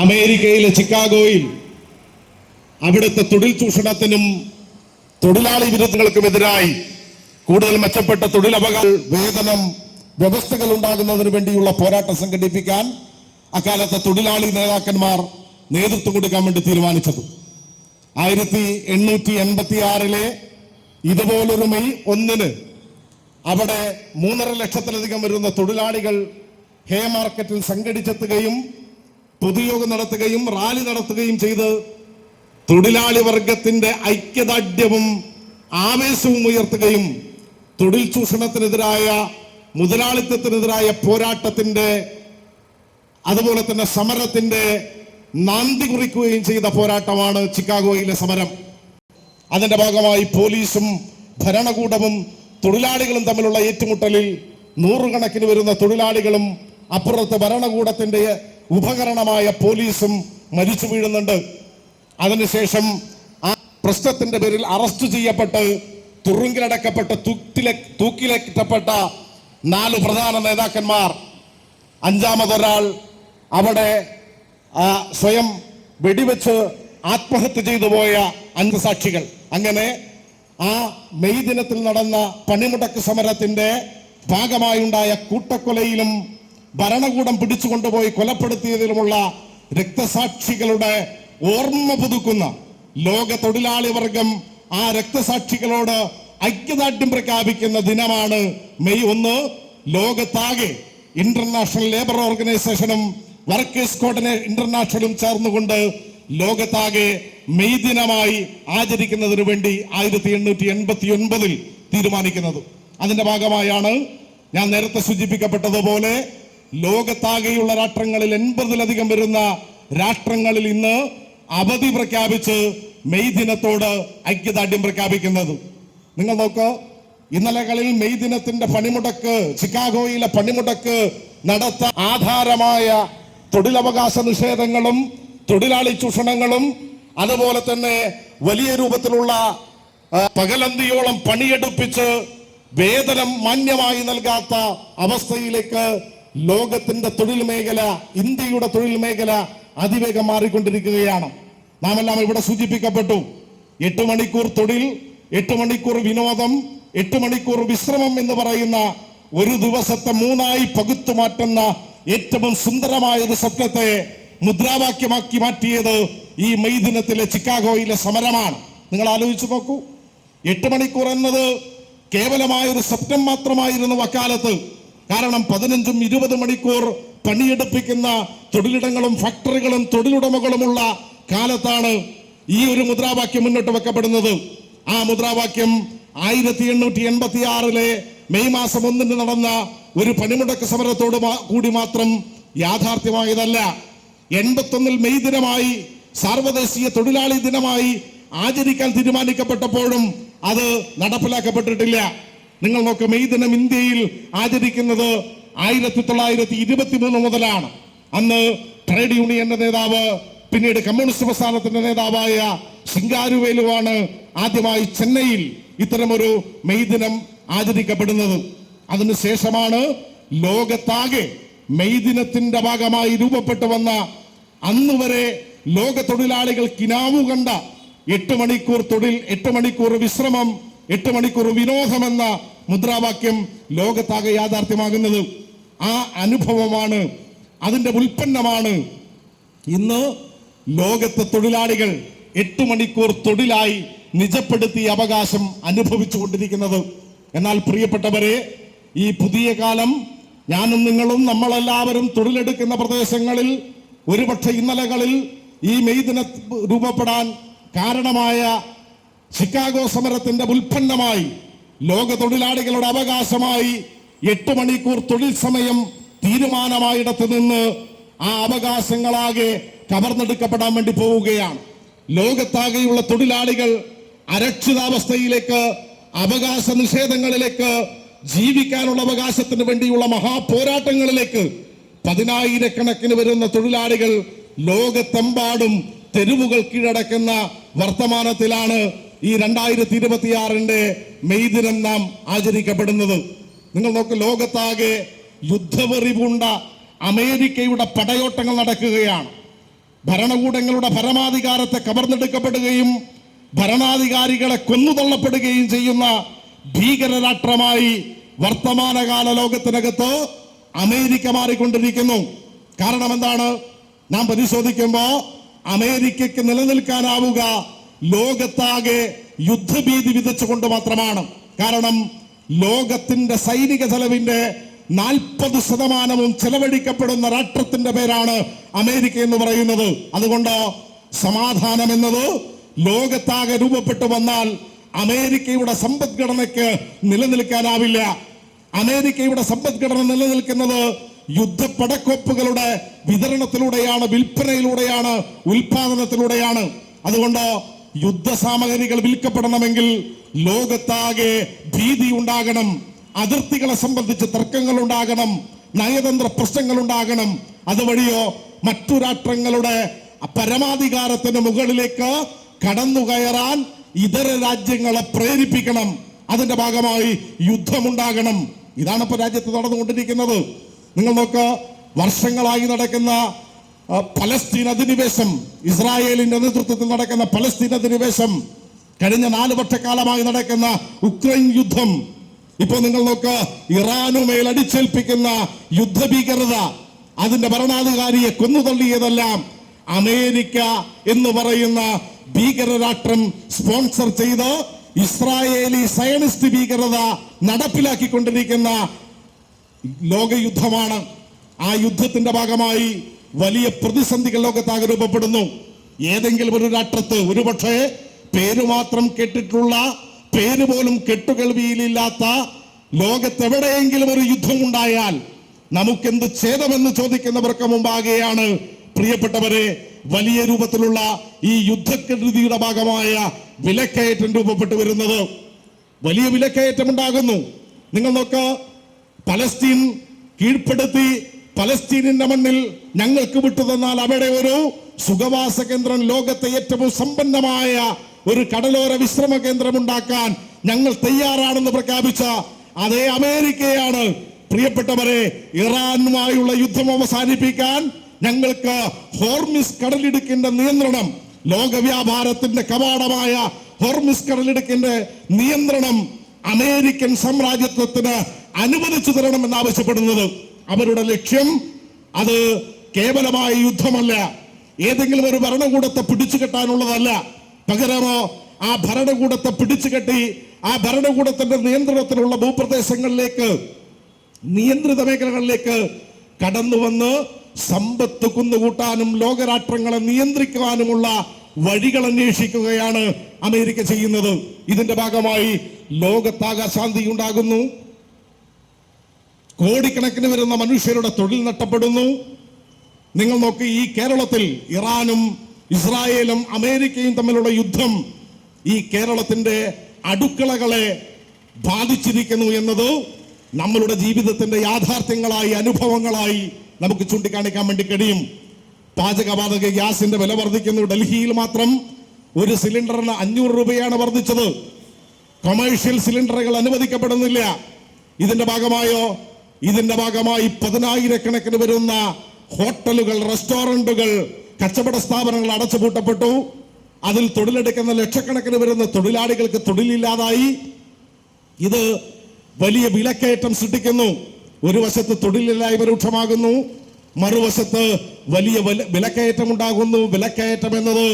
അമേരിക്കയിലെ ചിക്കാഗോയിൽ അവിടുത്തെ തൊഴിൽ ചൂഷണത്തിനും തൊഴിലാളി വിരുദ്ധങ്ങൾക്കുമെതിരായി കൂടുതൽ മെച്ചപ്പെട്ട തൊഴിലവകാശ വേതനം വ്യവസ്ഥകൾ ഉണ്ടാകുന്നതിന് വേണ്ടിയുള്ള പോരാട്ടം സംഘടിപ്പിക്കാൻ അക്കാലത്തെ തൊഴിലാളി നേതാക്കന്മാർ നേതൃത്വം കൊടുക്കാൻ വേണ്ടി തീരുമാനിച്ചത്. 1886 ഇതുപോലൊരു മെയ് 1 അവിടെ 3.5 ലക്ഷത്തിലധികം വരുന്ന തൊഴിലാളികൾ ഹേ മാർക്കറ്റിൽ സംഘടിച്ചെത്തുകയും പൊതുയോഗം നടത്തുകയും റാലി നടത്തുകയും ചെയ്ത് തൊഴിലാളി വർഗത്തിന്റെ ഐക്യദാർഢ്യവും ആവേശവും ഉയർത്തുകയും തൊഴിൽ ചൂഷണത്തിനെതിരായ മുതലാളിത്തത്തിനെതിരായ പോരാട്ടത്തിന്റെ അതുപോലെ തന്നെ സമരത്തിന്റെ നാന്ദി കുറിക്കുകയും ചെയ്ത പോരാട്ടമാണ് ചിക്കാഗോയിലെ സമരം. അതിന്റെ ഭാഗമായി പോലീസും ഭരണകൂടവും തൊഴിലാളികളും തമ്മിലുള്ള ഏറ്റുമുട്ടലിൽ നൂറുകണക്കിന് വരുന്ന തൊഴിലാളികളും അപ്പുറത്ത് ഭരണകൂടത്തിന്റെ ഉപകരണമായ പോലീസും മരിച്ചു വീഴുന്നുണ്ട്. അതിനുശേഷം ആ പ്രശ്നത്തിന്റെ പേരിൽ അറസ്റ്റ് ചെയ്യപ്പെട്ട് തുറുങ്കിലടക്കപ്പെട്ട് തൂക്കിലേറ്റപ്പെട്ട 4 പ്രധാന നേതാക്കന്മാർ, 5-മതൊരാൾ അവിടെ സ്വയം വെടിവെച്ച് ആത്മഹത്യ ചെയ്തു പോയ 5 സാക്ഷികൾ. അങ്ങനെ ആ മെയ് ദിനത്തിൽ നടന്ന പണിമുടക്ക് സമരത്തിന്റെ ഭാഗമായുണ്ടായ കൂട്ടക്കൊലയിലും ഭരണകൂടം പിടിച്ചുകൊണ്ടുപോയി കൊലപ്പെടുത്തിയതിലുമുള്ള രക്തസാക്ഷികളുടെ ഓർമ്മ പുതുക്കുന്ന ലോക തൊഴിലാളി വർഗം ആ രക്തസാക്ഷികളോട് ഐക്യദാർഢ്യം പ്രഖ്യാപിക്കുന്ന ദിനമാണ് മെയ് 1. ലോകത്താകെ ഇന്റർനാഷണൽ ലേബർ ഓർഗനൈസേഷനും വർക്കേഴ്സ് കോർഡിനേഷൻ ഇന്റർനാഷണലും ചേർന്നുകൊണ്ട് ലോകത്താകെ മെയ് ദിനമായി ആചരിക്കുന്നതിന് വേണ്ടി 1889 തീരുമാനിക്കുന്നത്. അതിന്റെ ഭാഗമായാണ് ഞാൻ നേരത്തെ സൂചിപ്പിക്കപ്പെട്ടതുപോലെ ലോകത്താകെയുള്ള രാഷ്ട്രങ്ങളിൽ 80-ലധികം വരുന്ന രാഷ്ട്രങ്ങളിൽ ഇന്ന് അവധി പ്രഖ്യാപിച്ച് മെയ് ദിനത്തോട് ഐക്യദാർഢ്യം പ്രഖ്യാപിക്കുന്നത്. നിങ്ങൾ നോക്ക്, ഇന്നലകളിൽ മെയ് ദിനത്തിന്റെ പണിമുടക്ക്, ചിക്കാഗോയിലെ പണിമുടക്ക് നടത്താൻ ആധാരമായ തൊഴിലവകാശ നിഷേധങ്ങളും തൊഴിലാളി ചൂഷണങ്ങളും അതുപോലെ തന്നെ വലിയ രൂപത്തിലുള്ള പകലന്തിയോളം പണിയെടുപ്പിച്ച് വേതനം മാന്യമായി നൽകാത്ത അവസ്ഥയിലേക്ക് ലോകത്തിന്റെ തൊഴിൽ മേഖല, ഇന്ത്യയുടെ തൊഴിൽ മേഖല അതിവേഗം മാറിക്കൊണ്ടിരിക്കുകയാണ്. നാം എല്ലാം ഇവിടെ സൂചിപ്പിക്കപ്പെട്ടു. 8 മണിക്കൂർ തൊഴിൽ, 8 മണിക്കൂർ വിനോദം, 8 മണിക്കൂർ വിശ്രമം എന്ന് പറയുന്ന ഒരു ദിവസത്തെ 3ആയി പകുത്തു മാറ്റുന്ന ഏറ്റവും സുന്ദരമായ ഒരു സ്വപ്നത്തെ മുദ്രാവാക്യമാക്കി മാറ്റിയത് ഈ മെയ് ദിനത്തിലെ ചിക്കാഗോയിലെ സമരമാണ്. നിങ്ങൾ ആലോചിച്ചു നോക്കൂ, 8 മണിക്കൂർ എന്നത് കേവലമായ ഒരു സ്വപ്നം മാത്രമായിരുന്നു അക്കാലത്ത്. കാരണം 15-20 മണിക്കൂർ പണിയെടുപ്പിക്കുന്ന തൊഴിലിടങ്ങളും ഫാക്ടറികളും തൊഴിലുടമകളുമുള്ള കാലത്താണ് ഈ ഒരു മുദ്രാവാക്യം മുന്നോട്ട് വെക്കപ്പെടുന്നത്. ആ മുദ്രാവാക്യം 1886 മെയ് മാസം 1 നടന്ന ഒരു പണിമുടക്ക് സമരത്തോട് കൂടി മാത്രം യാഥാർത്ഥ്യമായതല്ല. 81 മെയ് ദിനമായി, സാർവദേശീയ തൊഴിലാളി ദിനമായി ആചരിക്കാൻ തീരുമാനിക്കപ്പെട്ടപ്പോഴും അത് നടപ്പിലാക്കപ്പെട്ടിട്ടില്ല. നിങ്ങൾ നോക്ക്, മെയ് ദിനം ഇന്ത്യയിൽ ആചരിക്കുന്നത് 1923 മുതലാണ്. അന്ന് ട്രേഡ് യൂണിയന്റെ നേതാവ്, പിന്നീട് കമ്മ്യൂണിസ്റ്റ് പ്രസ്ഥാനത്തിന്റെ നേതാവായ സിംഗാരുവേലുവാണ് ആദ്യമായി ചെന്നൈയിൽ ഇത്തരമൊരു മെയ് ദിനം ആചരിക്കപ്പെടുന്നത്. അതിനുശേഷമാണ് ലോകത്താകെ മെയ് ദിനത്തിന്റെ ഭാഗമായി രൂപപ്പെട്ടു വന്ന, അന്ന് വരെ ലോക തൊഴിലാളികൾ കിനാവു കണ്ട 8 മണിക്കൂർ തൊഴിൽ, 8 മണിക്കൂർ വിശ്രമം, 8 മണിക്കൂർ വിനോദമെന്ന മുദ്രാവാക്യം ലോകത്താകെ യാഥാർത്ഥ്യമാകുന്നത്. ആ അനുഭവമാണ്, അതിന്റെ ഉൽപ്പന്നമാണ് ഇന്ന് ലോകത്തെ തൊഴിലാളികൾ 8 മണിക്കൂർ തൊഴിലായി നിജപ്പെടുത്തിയ അവകാശം അനുഭവിച്ചു കൊണ്ടിരിക്കുന്നത്. എന്നാൽ പ്രിയപ്പെട്ടവരെ, ഈ പുതിയ കാലം, ഞാനും നിങ്ങളും നമ്മളെല്ലാവരും തൊഴിലെടുക്കുന്ന പ്രദേശങ്ങളിൽ ഒരുപക്ഷെ ഇന്നലകളിൽ ഈ മെയ് ദിനം രൂപപ്പെടാൻ കാരണമായ ചിക്കാഗോ സമരത്തിന്റെ ഉൽപ്പന്നമായി, ലോക തൊഴിലാളികളുടെ അവകാശമായി 8 മണിക്കൂർ തൊഴിൽ സമയം തീരുമാനമായിടത്ത് നിന്ന് ആ അവകാശങ്ങളാകെ കവർന്നെടുക്കപ്പെടാൻ വേണ്ടി പോവുകയാണ്. ലോകത്താകെയുള്ള തൊഴിലാളികൾ അരക്ഷിതാവസ്ഥയിലേക്ക്, അവകാശ നിഷേധങ്ങളിലേക്ക്, ജീവിക്കാനുള്ള അവകാശത്തിന് വേണ്ടിയുള്ള മഹാപോരാട്ടങ്ങളിലേക്ക് 10,000-കണക്കിന് വരുന്ന തൊഴിലാളികൾ ലോകത്തെമ്പാടും തെരുവുകൾ കീഴടക്കുന്ന വർത്തമാനത്തിലാണ് ഈ 2026 മെയ് ദിനം നാം ആചരിക്കപ്പെടുന്നത്. നിങ്ങൾ നോക്ക്, ലോകത്താകെ യുദ്ധവെറി പൂണ്ട അമേരിക്കയുടെ പടയോട്ടങ്ങൾ നടക്കുകയാണ്. ഭരണകൂടങ്ങളുടെ പരമാധികാരത്തെ കവർന്നെടുക്കപ്പെടുകയും ഭരണാധികാരികളെ കൊന്നുതള്ളപ്പെടുകയും ചെയ്യുന്ന ഭീകരരാഷ്ട്രമായി വർത്തമാനകാല ലോകത്തിനകത്ത് അമേരിക്ക മാറിക്കൊണ്ടിരിക്കുന്നു. കാരണം എന്താണ്? നാം പരിശോധിക്കുമ്പോൾ അമേരിക്കയ്ക്ക് നിലനിൽക്കാനാവുക ലോകത്താകെ യുദ്ധഭീതി വിതച്ചുകൊണ്ട് മാത്രമാണ്. കാരണം ലോകത്തിന്റെ സൈനിക ചെലവിന്റെ 40% ചെലവഴിക്കപ്പെടുന്ന രാഷ്ട്രത്തിന്റെ പേരാണ് അമേരിക്ക എന്ന് പറയുന്നത്. അതുകൊണ്ട് സമാധാനം എന്നത് ലോകത്താകെ രൂപപ്പെട്ടു വന്നാൽ അമേരിക്കയുടെ സമ്പദ്ഘടനയ്ക്ക് നിലനിൽക്കാനാവില്ല. അമേരിക്കയുടെ സമ്പദ്ഘടന നിലനിൽക്കുന്നത് യുദ്ധപ്പടക്കോപ്പുകളുടെ വിതരണത്തിലൂടെയാണ്, വിൽപ്പനയിലൂടെയാണ്, ഉൽപാദനത്തിലൂടെയാണ്. അതുകൊണ്ട് യുദ്ധസാമഗ്രികൾ വിൽക്കപ്പെടണമെങ്കിൽ ലോകത്താകെ ഭീതി ഉണ്ടാകണം, അതിർത്തികളെ സംബന്ധിച്ച് തർക്കങ്ങൾ ഉണ്ടാകണം, നയതന്ത്ര പ്രശ്നങ്ങൾ ഉണ്ടാകണം. അതുവഴിയോ മറ്റു രാഷ്ട്രങ്ങളുടെ പരമാധികാരത്തിന് മുകളിലേക്ക് കടന്നുകയറാൻ ഇതര രാജ്യങ്ങളെ പ്രേരിപ്പിക്കണം. അതിന്റെ ഭാഗമായി യുദ്ധമുണ്ടാകണം. ഇതാണ് ഇപ്പൊ രാജ്യത്ത് നടന്നുകൊണ്ടിരിക്കുന്നത്. നിങ്ങൾ നോക്ക്, വർഷങ്ങളായി നടക്കുന്ന പലസ്തീൻ അധിനിവേശം, ഇസ്രായേലിന്റെ നേതൃത്വത്തിൽ നടക്കുന്ന പലസ്തീൻ അധിനിവേശം, കഴിഞ്ഞ 4 വർഷക്കാലമായി നടക്കുന്ന ഉക്രൈൻ യുദ്ധം, ഇപ്പൊ നിങ്ങൾ നോക്ക്, ഇറാനുമേൽ അടിച്ചേൽപ്പിക്കുന്ന യുദ്ധഭീകരത, അതിന്റെ ഭരണാധികാരിയെ കൊന്നുതള്ളിയതെല്ലാം അമേരിക്ക എന്ന് പറയുന്ന ഭീകരരാഷ്ട്രം സ്പോൺസർ ചെയ്ത് ഇസ്രായേലി സയനിസ്റ്റ് ഭീകരത നടപ്പിലാക്കിക്കൊണ്ടിരിക്കുന്ന ലോകയുദ്ധമാണ്. ആ യുദ്ധത്തിന്റെ ഭാഗമായി വലിയ പ്രതിസന്ധികൾ ലോകത്താകെ രൂപപ്പെടുന്നു. ഏതെങ്കിലും ഒരു രാഷ്ട്രത്ത് ഒരുപക്ഷെ പേര് മാത്രം കേട്ടിട്ടുള്ള, പേര് പോലും കെട്ടുകേൾവിയിലില്ലാത്ത ലോകത്തെവിടെയെങ്കിലും ഒരു യുദ്ധം ഉണ്ടായാൽ നമുക്കെന്ത് ഛേദമെന്ന് ചോദിക്കുന്നവർക്ക് മുമ്പാകെയാണ് പ്രിയപ്പെട്ടവരെ വലിയ രൂപത്തിലുള്ള ഈ യുദ്ധക്കെടുതിയുടെ ഭാഗമായ വിലക്കയറ്റം രൂപപ്പെട്ടു വരുന്നത്. വലിയ വിലക്കയറ്റം ഉണ്ടാകുന്നു. നിങ്ങൾ നോക്ക്, പലസ്തീൻ കീഴ്പ്പെടുത്തി പലസ്തീനിന്റെ മണ്ണിൽ ഞങ്ങൾക്ക് വിട്ടുതന്നാൽ അവിടെ ഒരു സുഖവാസ കേന്ദ്രം, ലോകത്തെ ഏറ്റവും സമ്പന്നമായ ഒരു കടലോര വിശ്രമ കേന്ദ്രം ഉണ്ടാക്കാൻ ഞങ്ങൾ തയ്യാറാണെന്ന് പ്രഖ്യാപിച്ച അതേ അമേരിക്കയാണ് പ്രിയപ്പെട്ടവരെ ഇറാനുമായുള്ള യുദ്ധം അവസാനിപ്പിക്കാൻ ഞങ്ങൾക്ക് ഹോർമിസ് കടലിടുക്കിന്റെ നിയന്ത്രണം, ലോകവ്യാപാരത്തിന്റെ കവാടമായ ഹോർമിസ് കടലിടുക്കിന്റെ നിയന്ത്രണം അമേരിക്കൻ സാമ്രാജ്യത്വത്തിന് അനുവദിച്ചു തരണമെന്ന് ആവശ്യപ്പെടുന്നത്. അവരുടെ ലക്ഷ്യം അത് കേവലമായ യുദ്ധമല്ല, ഏതെങ്കിലും ഒരു ഭരണകൂടത്തെ പിടിച്ചു കെട്ടാനുള്ളതല്ല. പകരമോ ആ ഭരണകൂടത്തെ പിടിച്ചു കെട്ടി ആ ഭരണകൂടത്തിന്റെ നിയന്ത്രണത്തിലുള്ള ഭൂപ്രദേശങ്ങളിലേക്ക്, നിയന്ത്രിത മേഖലകളിലേക്ക് കടന്നു വന്ന് സമ്പത്ത് കുന്നുകൂട്ടാനും ലോകരാഷ്ട്രങ്ങളെ നിയന്ത്രിക്കുവാനുമുള്ള വഴികൾ അന്വേഷിക്കുകയാണ് അമേരിക്ക ചെയ്യുന്നത്. ഇതിന്റെ ഭാഗമായി ലോകത്താകെ ശാന്തി ഉണ്ടാകുന്നു, കോടിക്കണക്കിന് വരുന്ന മനുഷ്യരുടെ തൊഴിൽ നഷ്ടപ്പെടുന്നു. നിങ്ങൾ നോക്കി, ഈ കേരളത്തിൽ ഇറാനും ഇസ്രായേലും അമേരിക്കയും തമ്മിലുള്ള യുദ്ധം ഈ കേരളത്തിന്റെ അടുക്കളകളെ ബാധിച്ചിരിക്കുന്നു എന്നത് നമ്മളുടെ ജീവിതത്തിന്റെ യാഥാർത്ഥ്യങ്ങളായി, അനുഭവങ്ങളായി നമുക്ക് ചൂണ്ടിക്കാണിക്കാൻ വേണ്ടി കഴിയും. പാചകവാതക ഗ്യാസിന്റെ വില വർദ്ധിക്കുന്നു. ഡൽഹിയിൽ മാത്രം ഒരു സിലിണ്ടറിന് 500 രൂപയാണ് വർദ്ധിച്ചത്. കൊമേഴ്ഷ്യൽ സിലിണ്ടറുകൾ അനുവദിക്കപ്പെടുന്നില്ല. ഇതിന്റെ ഭാഗമായി 10,000-കണക്കിന് വരുന്ന ഹോട്ടലുകൾ, റെസ്റ്റോറന്റുകൾ, കച്ചവട സ്ഥാപനങ്ങൾ അടച്ചുപൂട്ടപ്പെട്ടു. അതിൽ തൊഴിലെടുക്കുന്ന ലക്ഷക്കണക്കിന് വരുന്ന തൊഴിലാളികൾക്ക് തൊഴിലില്ലാതായി. ഇത് വലിയ വിലക്കയറ്റം സൃഷ്ടിക്കുന്നു. ഒരു വശത്ത് തൊഴിലില്ലായ്മ രൂക്ഷമാകുന്നു, മറുവശത്ത് വലിയ വിലക്കയറ്റം ഉണ്ടാകുന്നു. വിലക്കയറ്റം എന്നത്